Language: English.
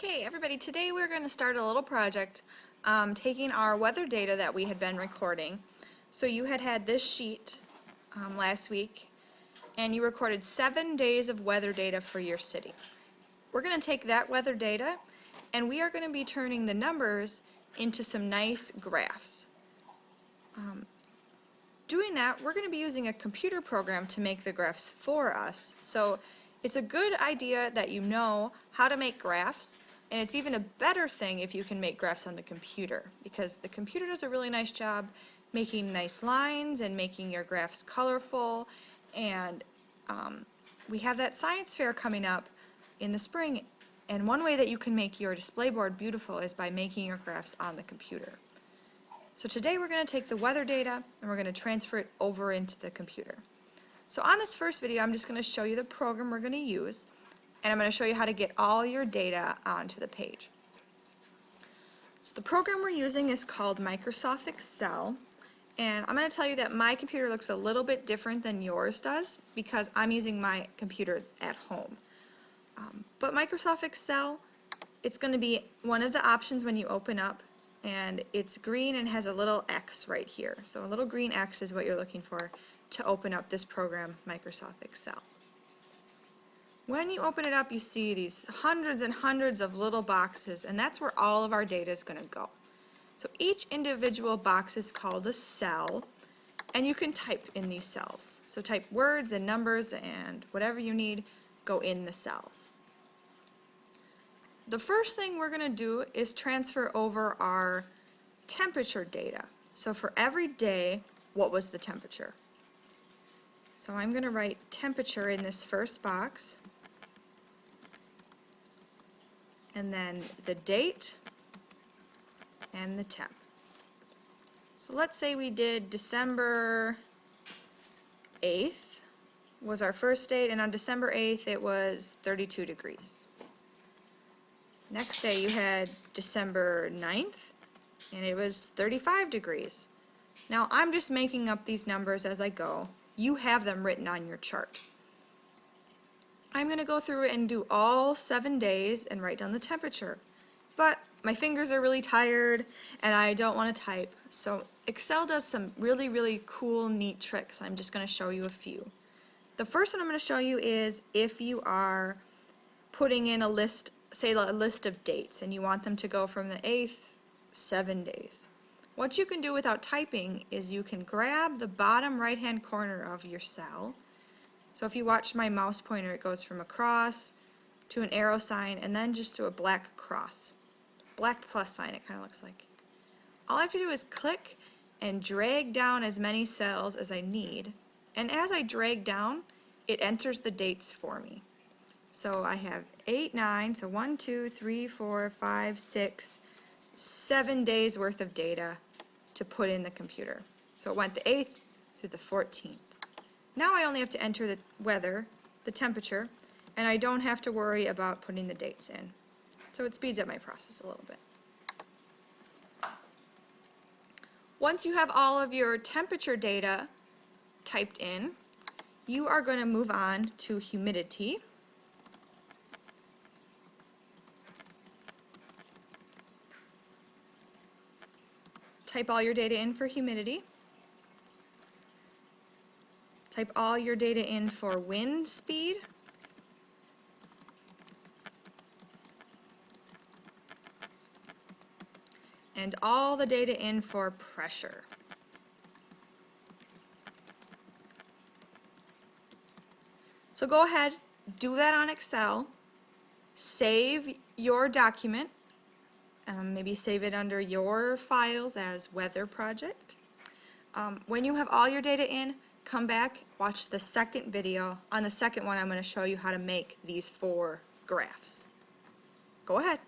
Okay, everybody, today we're going to start a little project taking our weather data that we had been recording. So you had this sheet last week, and you recorded 7 days of weather data for your city. We're going to take that weather data, and we are going to be turning the numbers into some nice graphs. Doing that, we're going to be using a computer program to make the graphs for us. So it's a good idea that you know how to make graphs, and it's even a better thing if you can make graphs on the computer, because the computer does a really nice job making nice lines and making your graphs colorful. And we have that science fair coming up in the spring, and one way that you can make your display board beautiful is by making your graphs on the computer. So today we're going to take the weather data and we're going to transfer it over into the computer. So on this first video, I'm just going to show you the program we're going to use, and I'm going to show you how to get all your data onto the page. So the program we're using is called Microsoft Excel, and I'm going to tell you that my computer looks a little bit different than yours does because I'm using my computer at home. But Microsoft Excel, it's going to be one of the options when you open up, and it's green and has a little X right here. So a little green X is what you're looking for to open up this program, Microsoft Excel. When you open it up, you see these hundreds and hundreds of little boxes, and that's where all of our data is going to go. So each individual box is called a cell, and you can type in these cells. So type words and numbers and whatever you need, go in the cells. The first thing we're going to do is transfer over our temperature data. So for every day, what was the temperature? So I'm going to write temperature in this first box, and then the date and the temp. So let's say we did December 8th was our first date, and on December 8th it was 32 degrees. Next day you had December 9th, and it was 35 degrees. Now I'm just making up these numbers as I go. You have them written on your chart. I'm going to go through and do all 7 days and write down the temperature. But my fingers are really tired and I don't want to type. So Excel does some really cool, neat tricks. I'm just going to show you a few. The first one I'm going to show you is if you are putting in a list, say a list of dates, and you want them to go from the 8th, 7 days. What you can do without typing is you can grab the bottom right hand corner of your cell. So if you watch my mouse pointer, it goes from a cross to an arrow sign and then just to a black cross. Black plus sign it kind of looks like. All I have to do is click and drag down as many cells as I need, and as I drag down, it enters the dates for me. So I have 8, 9, so 1, 2, 3, 4, 5, 6, 7 days worth of data to put in the computer. So it went the 8th through the 14th. Now I only have to enter the weather, the temperature, and I don't have to worry about putting the dates in. So it speeds up my process a little bit. Once you have all of your temperature data typed in, you are going to move on to humidity. Type all your data in for humidity. Type all your data in for wind speed. And all the data in for pressure. So go ahead, do that on Excel. Save your document. Maybe save it under your files as weather project. When you have all your data in, come back, watch the second video. On the second one, I'm going to show you how to make these 4 graphs. Go ahead.